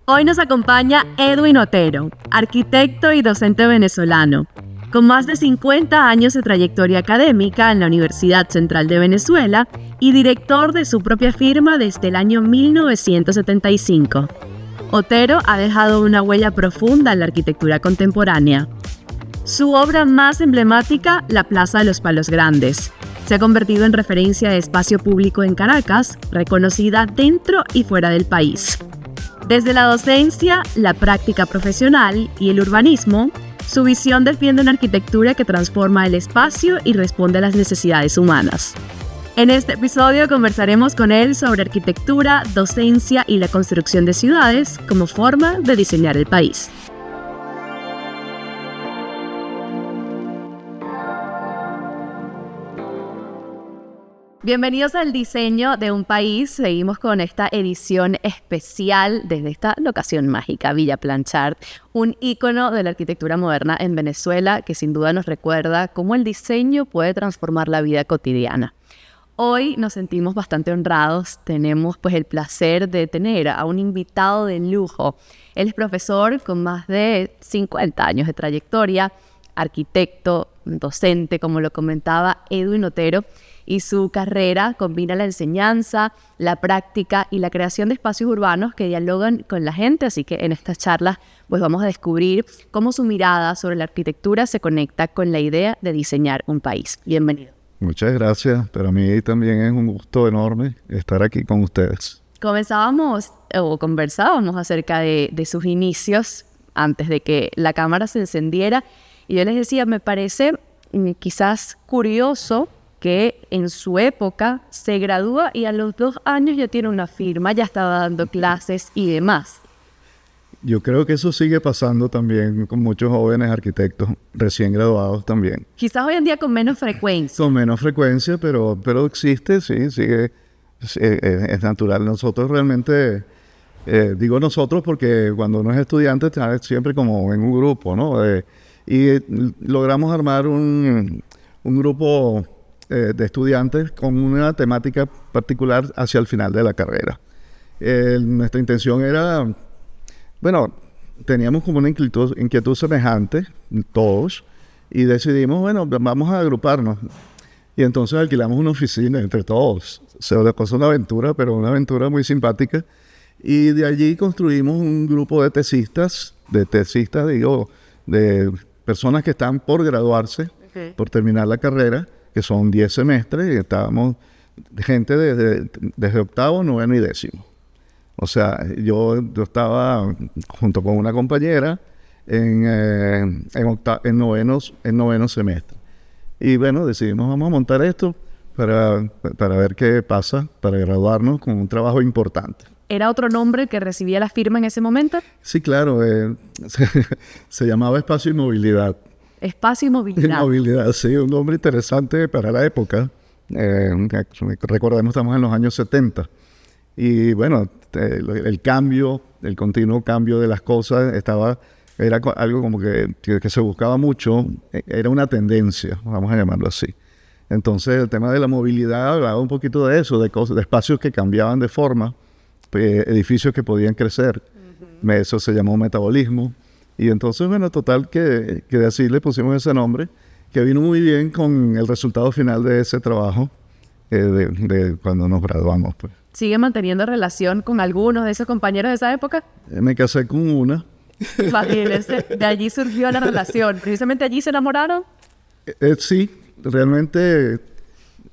Hoy nos acompaña Edwin Otero, arquitecto y docente venezolano, con más de 50 años de trayectoria académica en la Universidad Central de Venezuela y director de su propia firma desde el año 1975. Otero ha dejado una huella profunda en la arquitectura contemporánea. Su obra más emblemática, la Plaza de los Palos Grandes, se ha convertido en referencia de espacio público en Caracas, reconocida dentro y fuera del país. Desde la docencia, la práctica profesional y el urbanismo, su visión defiende una arquitectura que transforma el espacio y responde a las necesidades humanas. En este episodio conversaremos con él sobre arquitectura, docencia y la construcción de ciudades como forma de diseñar el país. Bienvenidos al diseño de un país. Seguimos con esta edición especial desde esta locación mágica, Villa Planchart, un ícono de la arquitectura moderna en Venezuela que sin duda nos recuerda cómo el diseño puede transformar la vida cotidiana. Hoy nos sentimos bastante honrados. Tenemos el placer de tener a un invitado de lujo. Él es profesor con más de 50 años de trayectoria, arquitecto, docente, como lo comentaba Edwin Otero, y su carrera combina la enseñanza, la práctica y la creación de espacios urbanos que dialogan con la gente, así que en estas charlas vamos a descubrir cómo su mirada sobre la arquitectura se conecta con la idea de diseñar un país. Bienvenido. Muchas gracias, pero a mí también es un gusto enorme estar aquí con ustedes. Conversábamos acerca de sus inicios antes de que la cámara se encendiera y yo les decía, me parece quizás curioso que en su época se gradúa y a los 2 años ya tiene una firma, ya estaba dando clases y demás. Yo creo que eso sigue pasando también con muchos jóvenes arquitectos recién graduados también. Quizás hoy en día con menos frecuencia. Con menos frecuencia, pero existe, sí, sigue, es natural. Nosotros realmente, digo nosotros porque cuando uno es estudiante está siempre como en un grupo, ¿no? Y logramos armar un grupo de estudiantes con una temática particular hacia el final de la carrera. Nuestra intención era, teníamos como una inquietud semejante, todos, y decidimos, vamos a agruparnos. Y entonces alquilamos una oficina entre todos. Se pasó una aventura, pero una aventura muy simpática. Y de allí construimos un grupo de tesistas, de personas que están por graduarse, por terminar la carrera, que son 10 semestres, y estábamos gente desde octavo, noveno y décimo. O sea, yo estaba junto con una compañera en noveno semestre. Y decidimos, vamos a montar esto para ver qué pasa, para graduarnos con un trabajo importante. ¿Era otro nombre el que recibía la firma en ese momento? Sí, claro. Se llamaba Espacio y Movilidad. Espacio y Movilidad. Movilidad, sí, un nombre interesante para la época. Recordemos, estamos en los años 70. Y el cambio, el continuo cambio de las cosas era algo como que se buscaba mucho, era una tendencia, vamos a llamarlo así. Entonces el tema de la movilidad hablaba un poquito de eso, de espacios que cambiaban de forma, edificios que podían crecer. Eso se llamó metabolismo. Y entonces, total que así le pusimos ese nombre, que vino muy bien con el resultado final de ese trabajo, de cuando nos graduamos, pues. ¿Sigue manteniendo relación con algunos de esos compañeros de esa época? Me casé con una. Imagínense, de allí surgió la relación. ¿Precisamente allí se enamoraron? Sí, realmente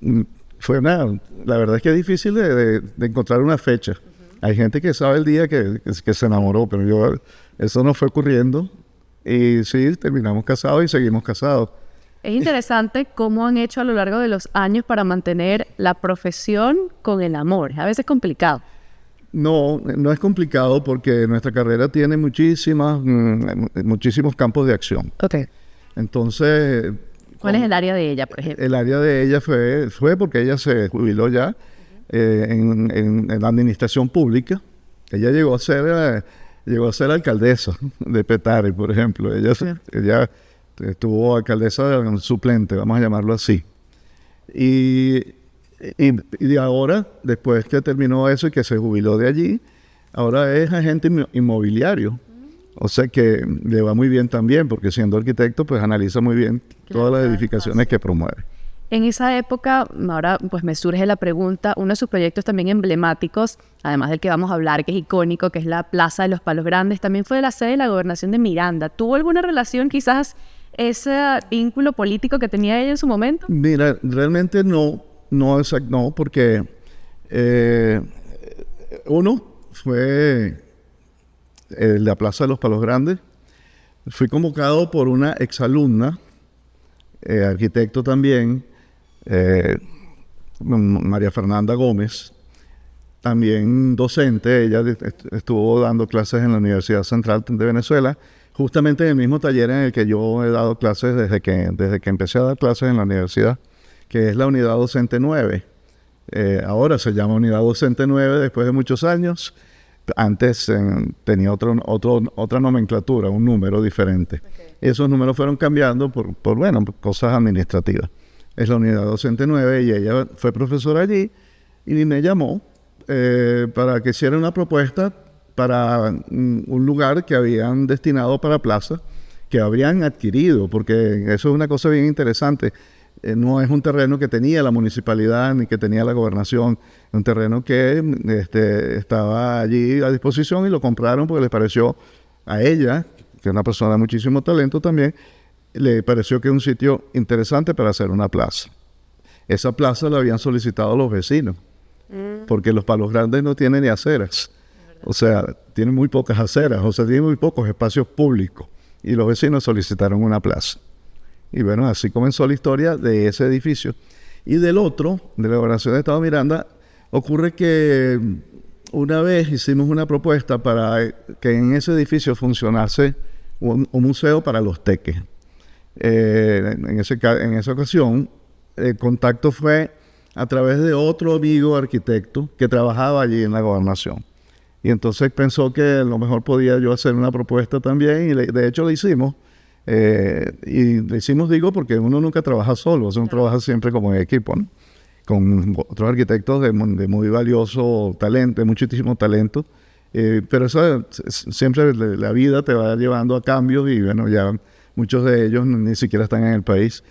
la verdad es que es difícil de encontrar una fecha. Hay gente que sabe el día que se enamoró, pero eso no fue ocurriendo. Y sí, terminamos casados y seguimos casados. Es interesante cómo han hecho a lo largo de los años para mantener la profesión con el amor. A veces es complicado. No es complicado porque nuestra carrera tiene muchísimos campos de acción. Okay. Entonces... ¿Cuál es el área de ella, por ejemplo? El área de ella fue porque ella se jubiló ya en la administración pública. Ella llegó a ser alcaldesa de Petare, por ejemplo. Ella estuvo alcaldesa suplente, vamos a llamarlo así. Y de ahora, después que terminó eso y que se jubiló de allí, ahora es agente inmobiliario. O sea que le va muy bien también, porque siendo arquitecto, pues analiza muy bien todas las edificaciones que promueve. En esa época, ahora pues me surge la pregunta, uno de sus proyectos también emblemáticos, además del que vamos a hablar, que es icónico, que es la Plaza de los Palos Grandes, también fue de la sede de la Gobernación de Miranda. ¿Tuvo alguna relación quizás ese vínculo político que tenía ella en su momento? Mira, realmente no, porque uno fue la Plaza de los Palos Grandes. Fui convocado por una exalumna, arquitecto también, María Fernanda Gómez, también docente. Ella estuvo dando clases en la Universidad Central de Venezuela, justamente en el mismo taller en el que yo he dado clases desde que empecé a dar clases en la universidad, que es la Unidad Docente 9. Ahora se llama Unidad Docente 9 después de muchos años. Antes tenía otra nomenclatura, un número diferente. Okay. Esos números fueron cambiando por cosas administrativas. Es la Unidad Docente 9 y ella fue profesora allí y me llamó para que hiciera una propuesta para un lugar que habían destinado para plaza, que habrían adquirido, porque eso es una cosa bien interesante. No es un terreno que tenía la municipalidad ni que tenía la gobernación, es un terreno que estaba allí a disposición y lo compraron porque les pareció a ella, que es una persona de muchísimo talento también, le pareció que es un sitio interesante para hacer una plaza. Esa plaza la habían solicitado los vecinos, porque los Palos Grandes no tienen ni aceras, o sea, tienen muy pocas aceras, o sea, tienen muy pocos espacios públicos, y los vecinos solicitaron una plaza. Y bueno, así comenzó la historia de ese edificio. Y del otro, de la Gobernación de Estado Miranda, ocurre que una vez hicimos una propuesta para que en ese edificio funcionase un museo para los teques. En esa ocasión, el contacto fue a través de otro amigo arquitecto que trabajaba allí en la gobernación. Y entonces pensó que a lo mejor podía yo hacer una propuesta también, y de hecho la hicimos. Y le hicimos, digo, porque uno nunca trabaja solo, o sea, uno trabaja siempre como en equipo, ¿no? Con otros arquitectos de muy valioso talento, de muchísimo talento, pero eso siempre la vida te va llevando a cambios y bueno, ya muchos de ellos ni siquiera están en el país.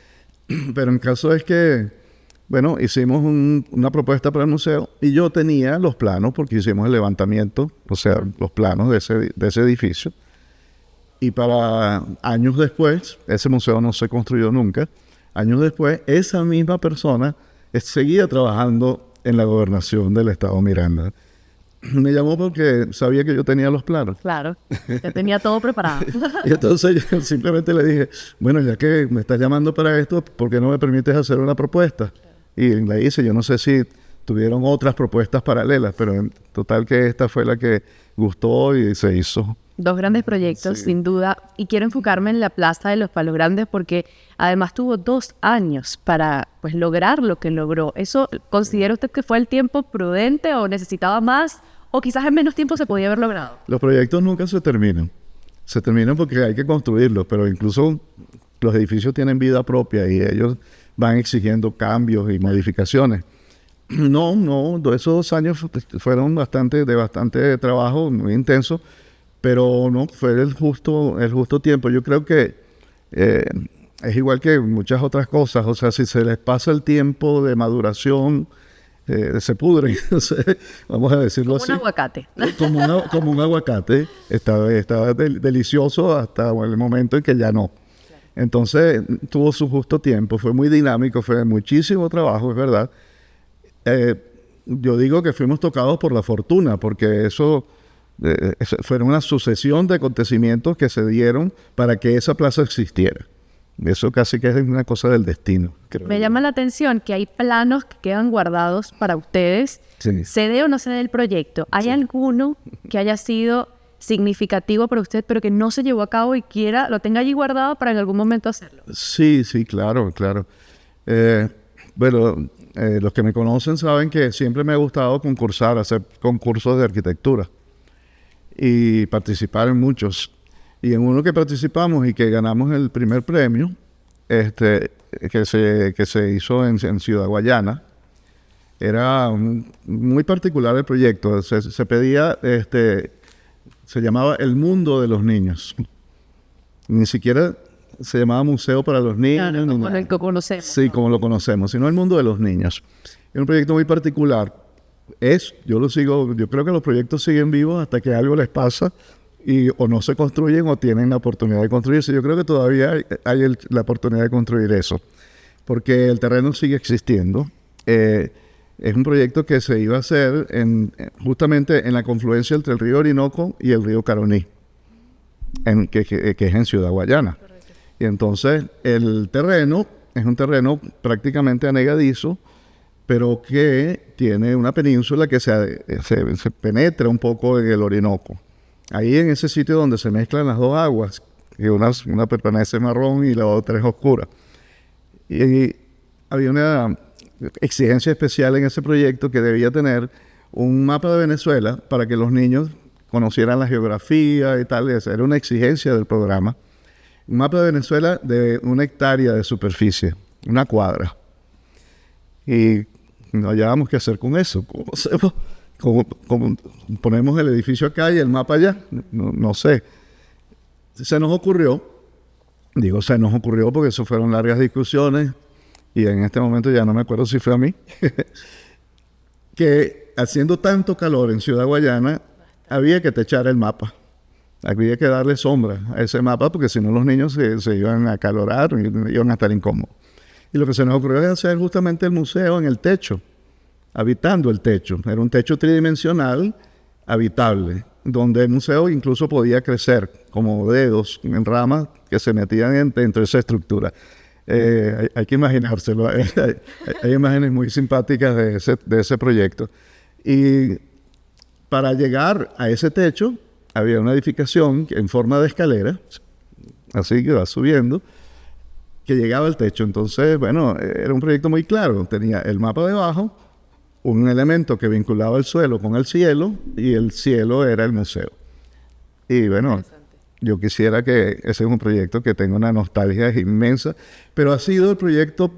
Pero el caso es que, bueno, hicimos una propuesta para el museo y yo tenía los planos porque hicimos el levantamiento, o sea, los planos de ese edificio. Y para años después, ese museo no se construyó nunca, años después, esa misma persona seguía trabajando en la gobernación del estado Miranda. Me llamó porque sabía que yo tenía los planos. Claro, ya tenía todo preparado. Y entonces yo simplemente le dije, bueno, ya que me estás llamando para esto, ¿por qué no me permites hacer una propuesta? Y la hice. Yo no sé si tuvieron otras propuestas paralelas, pero en total que esta fue la que gustó y se hizo. Dos grandes proyectos, sí, sin duda. Y quiero enfocarme en la Plaza de los Palos Grandes porque además tuvo 2 años para pues, lograr lo que logró. ¿Eso considera usted que fue el tiempo prudente o necesitaba más? ¿O quizás en menos tiempo se podía haber logrado? Los proyectos nunca se terminan. Se terminan porque hay que construirlos, pero incluso los edificios tienen vida propia y ellos van exigiendo cambios y modificaciones. No, esos 2 años fueron de bastante trabajo, muy intenso. Pero no, fue el justo tiempo. Yo creo que es igual que muchas otras cosas. O sea, si se les pasa el tiempo de maduración, se pudren. Vamos a decirlo así. Como un aguacate. Como un aguacate. Estaba delicioso hasta el momento en que ya no. Claro. Entonces, tuvo su justo tiempo. Fue muy dinámico, fue muchísimo trabajo, es verdad. Yo digo que fuimos tocados por la fortuna, porque eso fue una sucesión de acontecimientos que se dieron para que esa plaza existiera. Eso casi que es una cosa del destino. Me llama la atención que hay planos que quedan guardados para ustedes. Sí. ¿Se dé o no se dé el proyecto? ¿Hay alguno que haya sido significativo para usted, pero que no se llevó a cabo y lo tenga allí guardado para en algún momento hacerlo? Sí, claro. Los que me conocen saben que siempre me ha gustado concursar, hacer concursos de arquitectura y participar en muchos. Y en uno que participamos y que ganamos el primer premio, que se hizo en Ciudad Guayana, Era muy particular el proyecto. Se pedía, se llamaba El Mundo de los Niños. Ni siquiera se llamaba Museo para los Niños. Claro, como el que conocemos. Sí, como lo conocemos, sino El Mundo de los Niños. Es un proyecto muy particular. Yo creo que los proyectos siguen vivos hasta que algo les pasa y o no se construyen o tienen la oportunidad de construirse. Yo creo que todavía hay la oportunidad de construir eso, porque el terreno sigue existiendo. Es un proyecto que se iba a hacer justamente en la confluencia entre el río Orinoco y el río Caroní, que es en Ciudad Guayana. Correcto. Y entonces el terreno es un terreno prácticamente anegadizo, pero que tiene una península que se penetra un poco en el Orinoco. Ahí en ese sitio donde se mezclan las dos aguas, que una permanece marrón y la otra es oscura. Y había una exigencia especial en ese proyecto que debía tener un mapa de Venezuela para que los niños conocieran la geografía y tal. Era una exigencia del programa. Un mapa de Venezuela de 1 hectárea de superficie, 1 cuadra. Y no hallábamos qué hacer con eso. ¿Cómo ponemos el edificio acá y el mapa allá? No sé. Se nos ocurrió porque eso fueron largas discusiones y en este momento ya no me acuerdo si fue a mí, que haciendo tanto calor en Ciudad Guayana, había que techar el mapa. Había que darle sombra a ese mapa porque si no los niños se iban a acalorar y iban a estar incómodos. Y lo que se nos ocurrió es hacer justamente el museo en el techo, habitando el techo. Era un techo tridimensional habitable, donde el museo incluso podía crecer como dedos en ramas que se metían dentro de esa estructura. Hay que imaginárselo. Hay imágenes muy simpáticas de ese proyecto. Y para llegar a ese techo había una edificación en forma de escalera, así que va subiendo, que llegaba al techo. Entonces, bueno, era un proyecto muy claro. Tenía el mapa debajo, un elemento que vinculaba el suelo con el cielo, y el cielo era el museo. Y bueno, yo quisiera que ese es un proyecto que tenga una nostalgia inmensa, pero ha sido el proyecto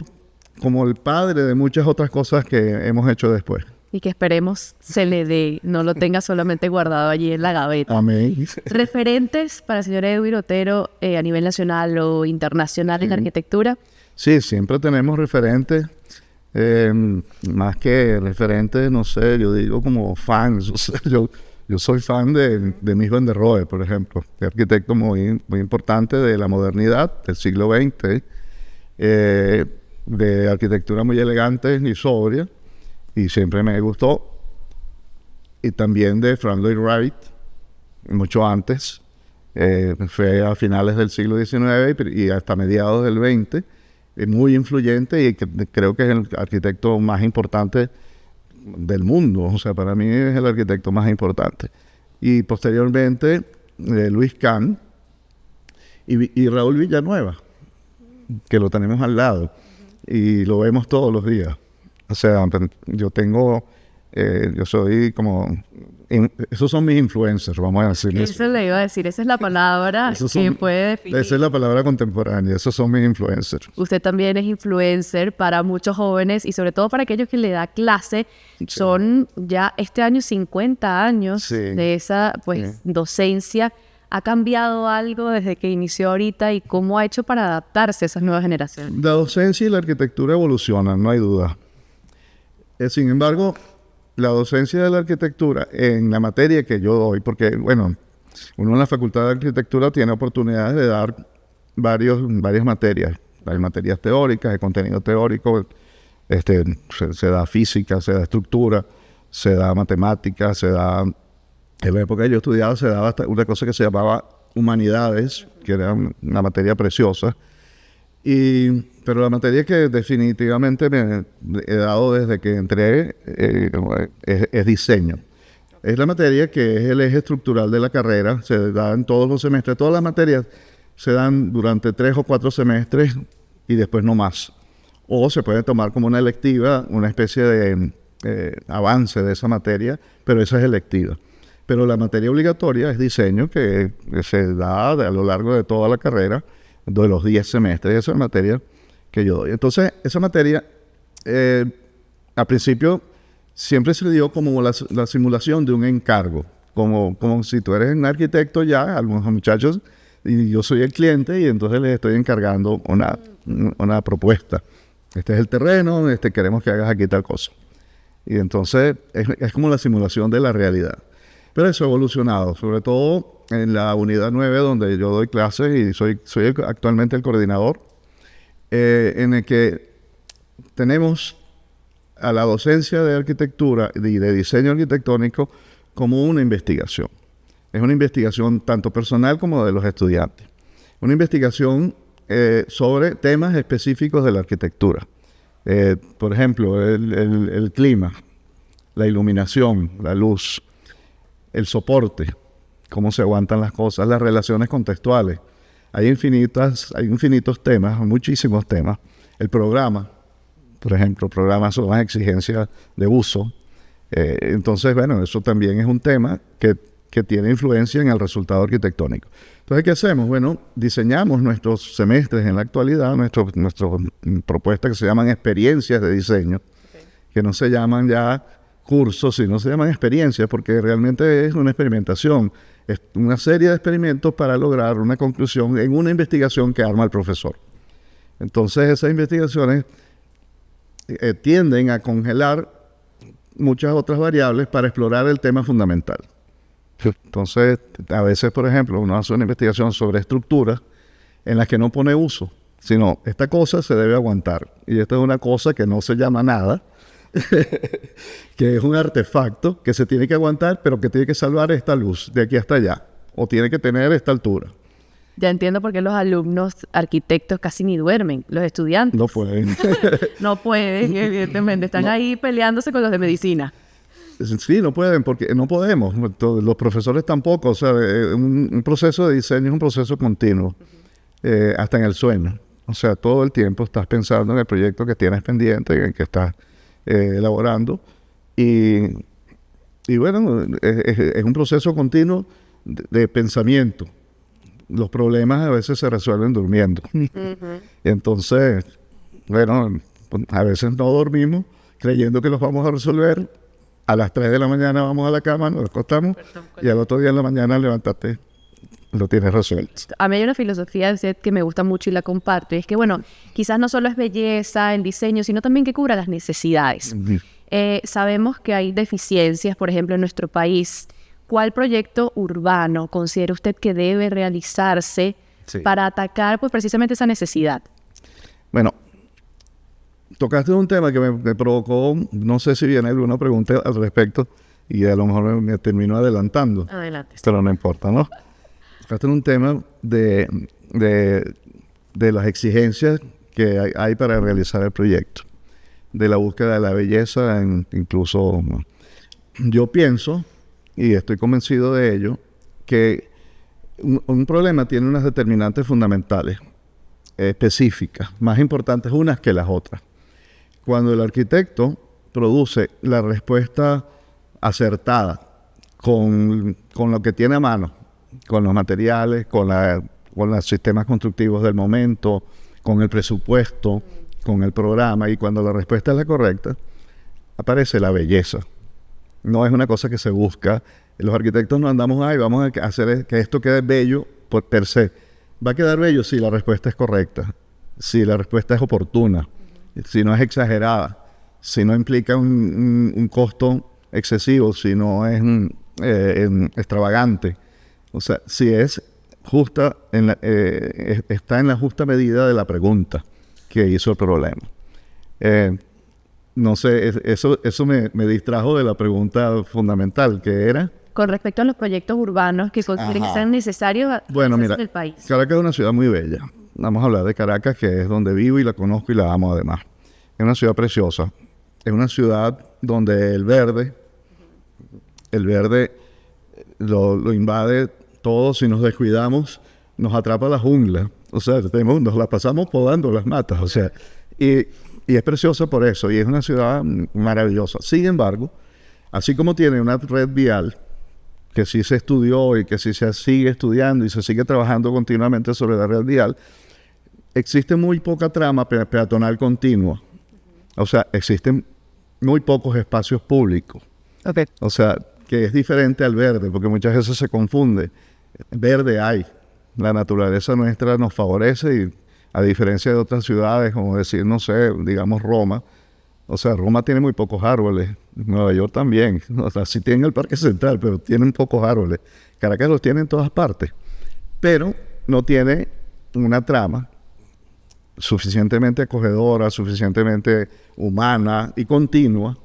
como el padre de muchas otras cosas que hemos hecho después. Y que esperemos se le dé, no lo tenga solamente guardado allí en la gaveta. Amén. ¿Referentes para el señor Edwin Otero a nivel nacional o internacional en la arquitectura? Sí, siempre tenemos referentes. Más que referentes, no sé, yo digo como fans. O sea, yo soy fan de Mies van der Rohe, por ejemplo, de arquitecto muy importante de la modernidad del siglo XX, de arquitectura muy elegante y sobria, y siempre me gustó. Y también de Frank Lloyd Wright, mucho antes, fue a finales del siglo XIX y hasta mediados del XX, muy influyente y creo que es el arquitecto más importante del mundo. O sea, para mí es el arquitecto más importante. Y posteriormente Luis Kahn y Raúl Villanueva, que lo tenemos al lado y lo vemos todos los días. O sea, yo soy como... esos son mis influencers, vamos a decir. Eso le iba a decir, esa es la palabra que puede definir. Esa es la palabra contemporánea, esos son mis influencers. Usted también es influencer para muchos jóvenes y sobre todo para aquellos que le da clase. Sí. Son ya este año 50 años de esa docencia. ¿Ha cambiado algo desde que inició ahorita y cómo ha hecho para adaptarse a esas nuevas generaciones? La docencia y la arquitectura evolucionan, no hay duda. Sin embargo, la docencia de la arquitectura en la materia que yo doy, porque, bueno, uno en la Facultad de Arquitectura tiene oportunidades de dar varias materias. Hay materias teóricas, de contenido teórico, se da física, se da estructura, se da matemáticas, se da... En la época que yo estudiaba se daba hasta una cosa que se llamaba humanidades, que era una materia preciosa. Pero la materia que definitivamente me he dado desde que entré es diseño. Es la materia que es el eje estructural de la carrera. Se da en todos los semestres. Todas las materias se dan durante 3 o 4 semestres y después no más. O se puede tomar como una electiva, una especie de avance de esa materia, pero esa es electiva. Pero la materia obligatoria es diseño, que se da a lo largo de toda la carrera, de los 10 semestres. Esa es la materia que yo doy. Entonces, esa materia, al principio siempre se dio como la simulación de un encargo, como si tú eres un arquitecto ya, algunos muchachos, y yo soy el cliente y entonces les estoy encargando una propuesta. Este es el terreno, queremos que hagas aquí tal cosa. Y entonces es como la simulación de la realidad. Pero eso ha evolucionado, sobre todo en la unidad 9 donde yo doy clases y soy actualmente el coordinador, en el que tenemos a la docencia de arquitectura y de diseño arquitectónico como una investigación. Es una investigación tanto personal como de los estudiantes. Una investigación sobre temas específicos de la arquitectura. Por ejemplo, el clima, la iluminación, la luz, el soporte, cómo se aguantan las cosas, las relaciones contextuales. Hay infinitos temas, muchísimos temas. El programa, por ejemplo, programas son las exigencias de uso. Entonces, bueno, eso también es un tema que tiene influencia en el resultado arquitectónico. Entonces, ¿qué hacemos? Bueno, diseñamos nuestros semestres en la actualidad, nuestras propuestas que se llaman experiencias de diseño, que no se llaman ya cursos, sino se llaman experiencias, porque realmente es una experimentación. Es una serie de experimentos para lograr una conclusión en una investigación que arma el profesor. Entonces, esas investigaciones tienden a congelar muchas otras variables para explorar el tema fundamental. Entonces, a veces, por ejemplo, uno hace una investigación sobre estructuras en las que no pone uso, sino esta cosa se debe aguantar. Y esta es una cosa que no se llama nada, que es un artefacto que se tiene que aguantar, pero que tiene que salvar esta luz de aquí hasta allá, o tiene que tener esta altura. Ya entiendo por qué los alumnos arquitectos casi ni duermen, los estudiantes. No pueden. No pueden, evidentemente. Están ahí peleándose con los de medicina. Sí, no pueden, porque no podemos. Los profesores tampoco. O sea, un proceso de diseño es un proceso continuo, hasta en el sueño. O sea, todo el tiempo estás pensando en el proyecto que tienes pendiente, en el que estás elaborando. Y bueno, es un proceso continuo de pensamiento. Los problemas a veces se resuelven durmiendo. Y entonces, bueno, a veces no dormimos creyendo que los vamos a resolver. A las 3 de la mañana vamos a la cama, nos acostamos y al otro día en la mañana levántate, lo tienes resuelto. A mí hay una filosofía de usted que me gusta mucho y la comparto. Y es que, bueno, quizás no solo es belleza, el diseño, sino también que cubra las necesidades. Sabemos que hay deficiencias, por ejemplo, en nuestro país. ¿Cuál proyecto urbano considera usted que debe realizarse para atacar pues, precisamente esa necesidad? Bueno, tocaste un tema que me provocó, no sé si viene alguna pregunta al respecto, y a lo mejor me termino adelantando. Adelante. Pero no importa, ¿no? Tocaste un tema de las exigencias que hay para realizar el proyecto, de la búsqueda de la belleza, incluso yo pienso, y estoy convencido de ello, que un problema tiene unas determinantes fundamentales, específicas, más importantes unas que las otras. Cuando el arquitecto produce la respuesta acertada con lo que tiene a mano, con los materiales, con los sistemas constructivos del momento, con el presupuesto, con el programa, y cuando la respuesta es la correcta, aparece la belleza. No es una cosa que se busca. Los arquitectos no andamos, vamos a hacer que esto quede bello por per se. Va a quedar bello si la respuesta es correcta, si la respuesta es oportuna, si no es exagerada, si no implica un costo excesivo, si no es extravagante. O sea, si es justa, está en la justa medida de la pregunta que hizo el problema. No sé, eso me distrajo de la pregunta fundamental, que era... Con respecto a los proyectos urbanos que consideren que sean necesarios en el país. Caracas es una ciudad muy bella. Vamos a hablar de Caracas, que es donde vivo y la conozco y la amo además. Es una ciudad preciosa. Es una ciudad donde el verde lo invade todo. Si nos descuidamos, nos atrapa la jungla. O sea, nos la pasamos podando las matas. O sea, y es preciosa por eso. Y es una ciudad maravillosa. Sin embargo, así como tiene una red vial que sí se estudió y que sí se sigue estudiando y se sigue trabajando continuamente sobre la red vial, existe muy poca trama peatonal continua. O sea, existen muy pocos espacios públicos. Okay. O sea, que es diferente al verde, porque muchas veces se confunde. Verde hay. La naturaleza nuestra nos favorece y a diferencia de otras ciudades, como decir, no sé, digamos Roma. O sea, Roma tiene muy pocos árboles. Nueva York también. O sea, sí tienen el Parque Central, pero tienen pocos árboles. Caracas los tiene en todas partes. Pero no tiene una trama suficientemente acogedora, suficientemente humana y continua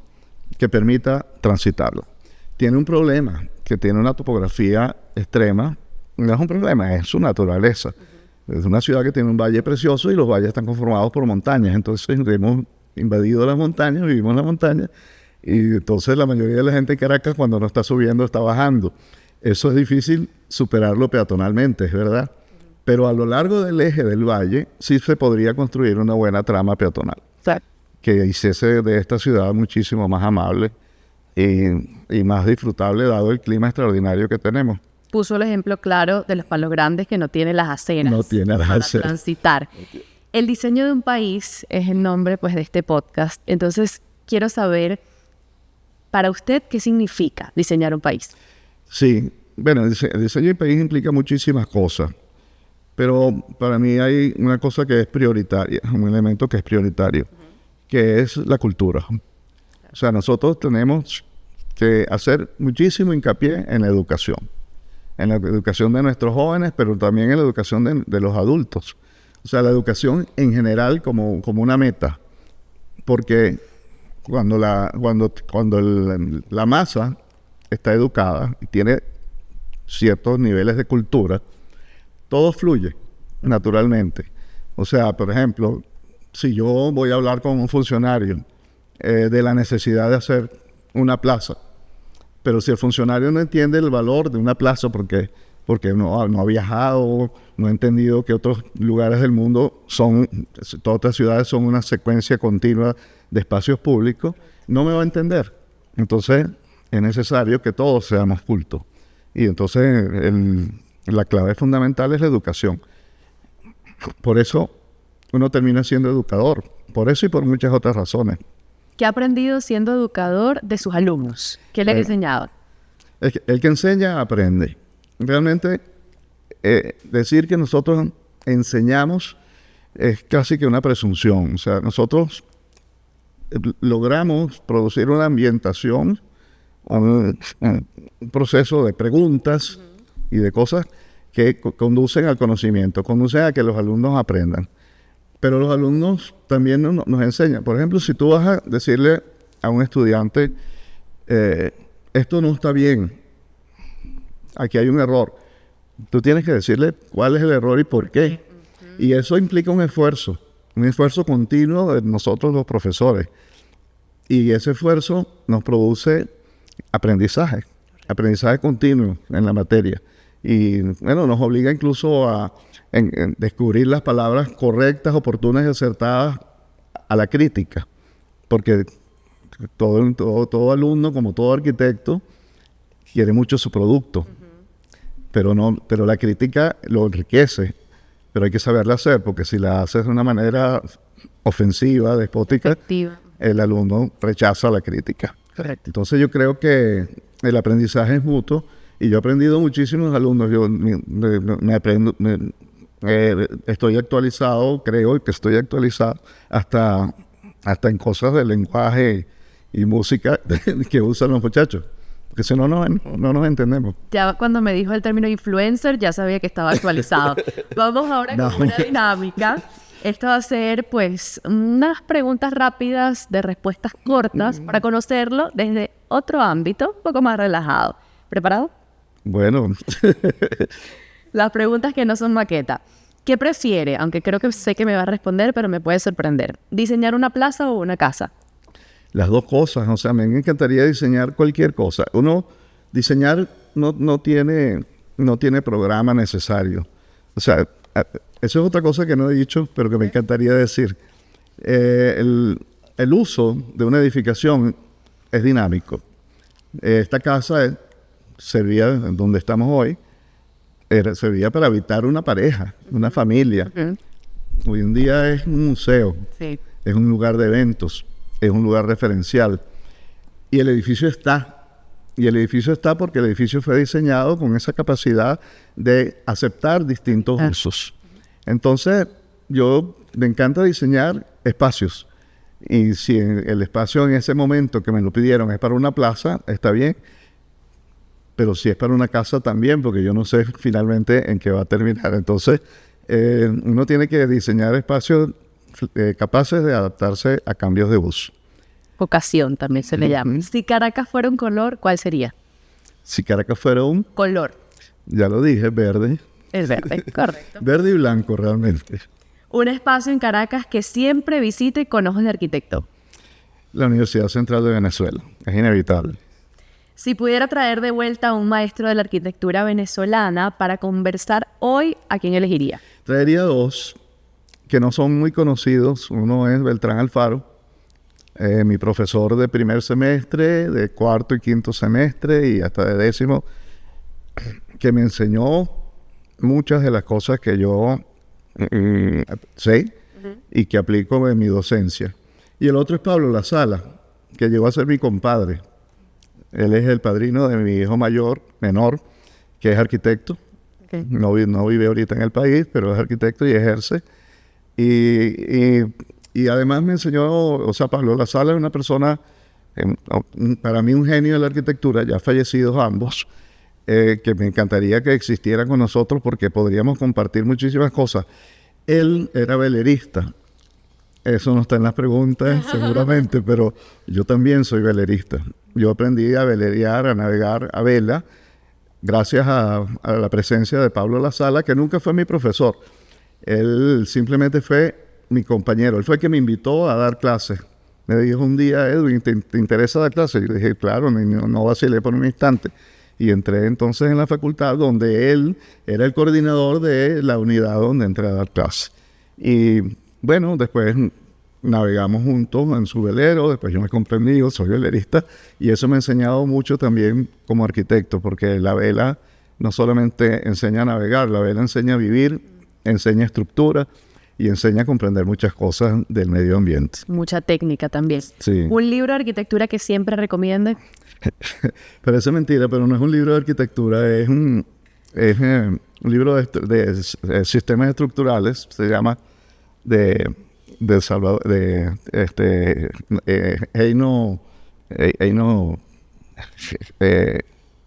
que permita transitarlo. Tiene un problema, que tiene una topografía extrema. No es un problema, es su naturaleza. Es una ciudad que tiene un valle precioso y los valles están conformados por montañas. Entonces hemos invadido las montañas, vivimos en las montañas y entonces la mayoría de la gente en Caracas cuando no está subiendo está bajando. Eso es difícil superarlo peatonalmente, es verdad. Pero a lo largo del eje del valle sí se podría construir una buena trama peatonal. Exacto. Que hiciese de esta ciudad muchísimo más amable y más disfrutable dado el clima extraordinario que tenemos. Puso el ejemplo claro de los Palos Grandes que no tiene las aceras. No tiene las para aceras. transitar. El diseño de un país es el nombre pues, de este podcast. Entonces, quiero saber, para usted, ¿qué significa diseñar un país? Sí, bueno, el diseño de país implica muchísimas cosas. Pero para mí hay una cosa que es prioritaria, un elemento que es prioritario, que es la cultura. O sea, nosotros tenemos que hacer muchísimo hincapié en la educación de nuestros jóvenes, pero también en la educación de los adultos. O sea, la educación en general como una meta, porque cuando la masa está educada y tiene ciertos niveles de cultura, todo fluye naturalmente. O sea, por ejemplo, si yo voy a hablar con un funcionario de la necesidad de hacer una plaza, pero si el funcionario no entiende el valor de una plaza porque no ha viajado, no ha entendido que otros lugares del mundo todas otras ciudades son una secuencia continua de espacios públicos, no me va a entender. Entonces, es necesario que todos seamos cultos. Y entonces, la clave fundamental es la educación. Por eso, uno termina siendo educador. Por eso y por muchas otras razones. ¿Qué ha aprendido siendo educador de sus alumnos? ¿Qué le ha enseñado? El que enseña, aprende. Realmente, decir que nosotros enseñamos es casi que una presunción. O sea, nosotros logramos producir una ambientación, un proceso de preguntas y de cosas que conducen al conocimiento, conducen a que los alumnos aprendan. Pero los alumnos también nos enseñan. Por ejemplo, si tú vas a decirle a un estudiante, esto no está bien, aquí hay un error, tú tienes que decirle cuál es el error y por qué. Y eso implica un esfuerzo continuo de nosotros los profesores. Y ese esfuerzo nos produce aprendizaje continuo en la materia. Y bueno, nos obliga incluso a descubrir las palabras correctas, oportunas y acertadas a la crítica. Porque todo alumno, como todo arquitecto, quiere mucho su producto. Pero la crítica lo enriquece. Pero hay que saberla hacer, porque si la haces de una manera ofensiva, despótica, Efectiva. El alumno rechaza la crítica. Correcto. Entonces yo creo que el aprendizaje es mutuo y yo he aprendido muchísimos alumnos. Yo estoy actualizado, creo que estoy actualizado hasta en cosas de lenguaje y música que usan los muchachos. Porque si no, no nos entendemos. Ya cuando me dijo el término influencer, ya sabía que estaba actualizado. Vamos ahora con una dinámica. Esto va a ser, pues, unas preguntas rápidas de respuestas cortas para conocerlo desde otro ámbito, un poco más relajado. ¿Preparado? Bueno. Las preguntas que no son maqueta. ¿Qué prefiere? Aunque creo que sé que me va a responder, pero me puede sorprender. ¿Diseñar una plaza o una casa? Las dos cosas. O sea, me encantaría diseñar cualquier cosa. Diseñar no tiene programa necesario. O sea, eso es otra cosa que no he dicho, pero que me encantaría decir. El uso de una edificación es dinámico. Esta casa servía, donde estamos hoy, servía para habitar una pareja, una familia. Hoy en día es un museo, es un lugar de eventos. es un lugar referencial. Y el edificio está. Y el edificio está porque el edificio fue diseñado con esa capacidad de aceptar distintos usos. Entonces, yo me encanta diseñar espacios. Y si el espacio en ese momento que me lo pidieron es para una plaza, está bien. Pero si es para una casa también, porque yo no sé finalmente en qué va a terminar. Entonces, uno tiene que diseñar espacios capaces de adaptarse a cambios de uso. Vocación también se le llama. Si Caracas fuera un color, ¿cuál sería? Si Caracas fuera un color. Ya lo dije, verde. Es verde, correcto. Verde y blanco realmente. Un espacio en Caracas que siempre visite con ojos de arquitecto. La Universidad Central de Venezuela. Es inevitable. Si pudiera traer de vuelta a un maestro de la arquitectura venezolana para conversar hoy, ¿a quién elegiría? Traería dos que no son muy conocidos. Uno es Beltrán Alfaro, mi profesor de primer semestre, de cuarto y quinto semestre y hasta de décimo, que me enseñó muchas de las cosas que yo sé y que aplico en mi docencia. Y el otro es Pablo La Sala, que llegó a ser mi compadre. Él es el padrino de mi hijo menor, que es arquitecto. Okay. No vive ahorita en el país, pero es arquitecto y ejerce. Y además me enseñó, o sea, Pablo La Sala es una persona, para mí un genio de la arquitectura, ya fallecidos ambos, que me encantaría que existiera con nosotros porque podríamos compartir muchísimas cosas. Él era velerista. Eso no está en las preguntas, seguramente, pero yo también soy velerista. Yo aprendí a velerear, a navegar a vela, gracias a la presencia de Pablo La Sala, que nunca fue mi profesor. Él simplemente fue mi compañero. Él fue el que me invitó a dar clases. Me dijo un día, Edwin, ¿te interesa dar clases? Yo dije, claro, no vacilé por un instante. Y entré entonces en la facultad donde él era el coordinador de la unidad donde entré a dar clases. Y bueno, después navegamos juntos en su velero, después yo me compré el mío, soy velerista, y eso me ha enseñado mucho también como arquitecto, porque la vela no solamente enseña a navegar, la vela enseña a vivir, enseña estructura y enseña a comprender muchas cosas del medio ambiente. Mucha técnica también. Sí. ¿Un libro de arquitectura que siempre recomiende? Parece mentira, pero no es un libro de arquitectura, es un libro de sistemas estructurales, se llama Eino,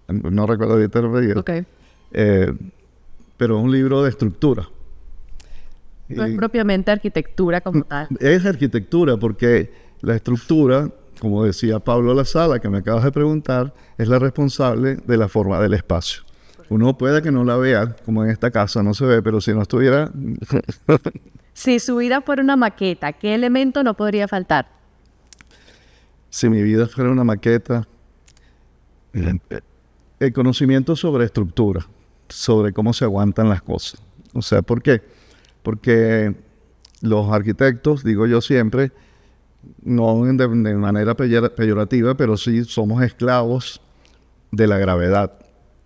no recuerdo ahorita el apellido. Okay. Pero es un libro de estructura. No es propiamente arquitectura como tal. Es arquitectura porque la estructura, como decía Pablo La Sala, que me acabas de preguntar, es la responsable de la forma del espacio. Uno puede que no la vea, como en esta casa no se ve, pero si no estuviera... Si su vida fuera una maqueta, ¿qué elemento no podría faltar? Si mi vida fuera una maqueta, el conocimiento sobre estructura, sobre cómo se aguantan las cosas. O sea, ¿por qué? Porque los arquitectos, digo yo siempre, no de manera peyorativa, pero sí somos esclavos de la gravedad.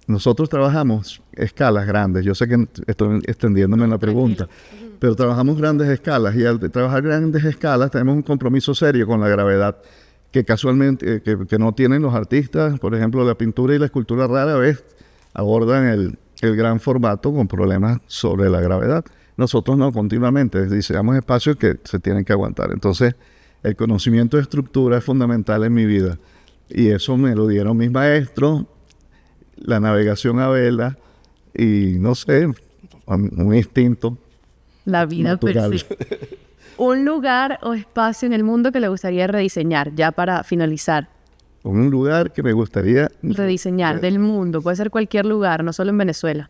Nosotros trabajamos escalas grandes. Yo sé que estoy extendiéndome en la pregunta, pero trabajamos grandes escalas y al trabajar grandes escalas tenemos un compromiso serio con la gravedad que casualmente que no tienen los artistas. Por ejemplo, la pintura y la escultura rara vez abordan el gran formato con problemas sobre la gravedad. Nosotros no, continuamente diseñamos espacios que se tienen que aguantar. Entonces, el conocimiento de estructura es fundamental en mi vida y eso me lo dieron mis maestros, la navegación a vela y no sé, un instinto. La vida per se. Un lugar o espacio en el mundo que le gustaría rediseñar, ya para finalizar. Un lugar que me gustaría... Rediseñar del mundo, puede ser cualquier lugar, no solo en Venezuela.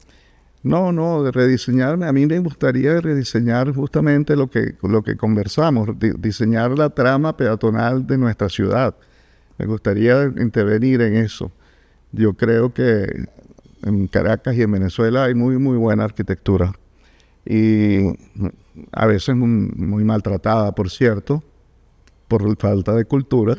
No, de rediseñar, a mí me gustaría rediseñar justamente lo que conversamos, diseñar la trama peatonal de nuestra ciudad. Me gustaría intervenir en eso. Yo creo que en Caracas y en Venezuela hay muy, muy buena arquitectura. Y a veces muy maltratada, por cierto, por falta de cultura,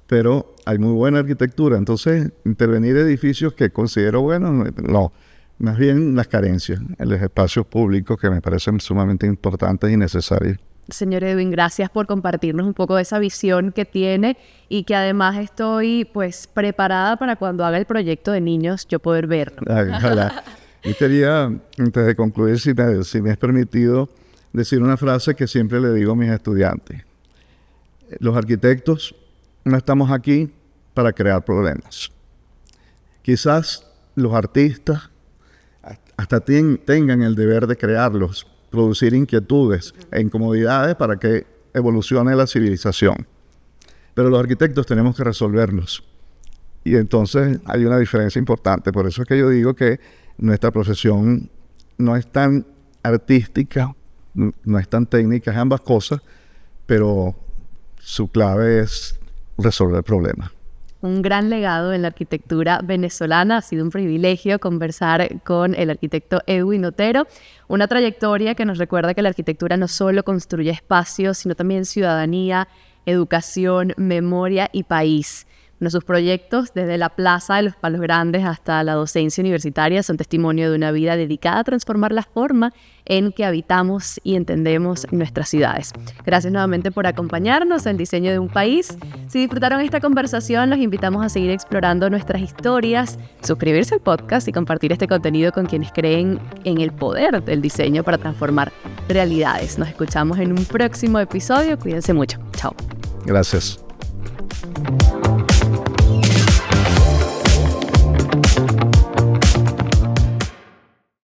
pero hay muy buena arquitectura. Entonces, intervenir edificios que considero buenos, no, más bien las carencias en los espacios públicos que me parecen sumamente importantes y necesarios. Señor Edwin, gracias por compartirnos un poco de esa visión que tiene y que además estoy pues preparada para cuando haga el proyecto de niños yo poder verlo. Ay, ojalá. Yo quería, antes de concluir, si me es permitido, decir una frase que siempre le digo a mis estudiantes. Los arquitectos no estamos aquí para crear problemas. Quizás los artistas hasta tengan el deber de crearlos, producir inquietudes e incomodidades para que evolucione la civilización. Pero los arquitectos tenemos que resolverlos. Y entonces hay una diferencia importante. Por eso es que yo digo que nuestra profesión no es tan artística, no es tan técnica, es ambas cosas, pero su clave es resolver problemas. Un gran legado en la arquitectura venezolana. Ha sido un privilegio conversar con el arquitecto Edwin Otero. Una trayectoria que nos recuerda que la arquitectura no solo construye espacios, sino también ciudadanía, educación, memoria y país. Sus proyectos, desde la Plaza de los Palos Grandes hasta la docencia universitaria, son testimonio de una vida dedicada a transformar la forma en que habitamos y entendemos nuestras ciudades. Gracias nuevamente por acompañarnos en Diseño de un País. Si disfrutaron esta conversación, los invitamos a seguir explorando nuestras historias, suscribirse al podcast y compartir este contenido con quienes creen en el poder del diseño para transformar realidades. Nos escuchamos en un próximo episodio. Cuídense mucho. Chao. Gracias.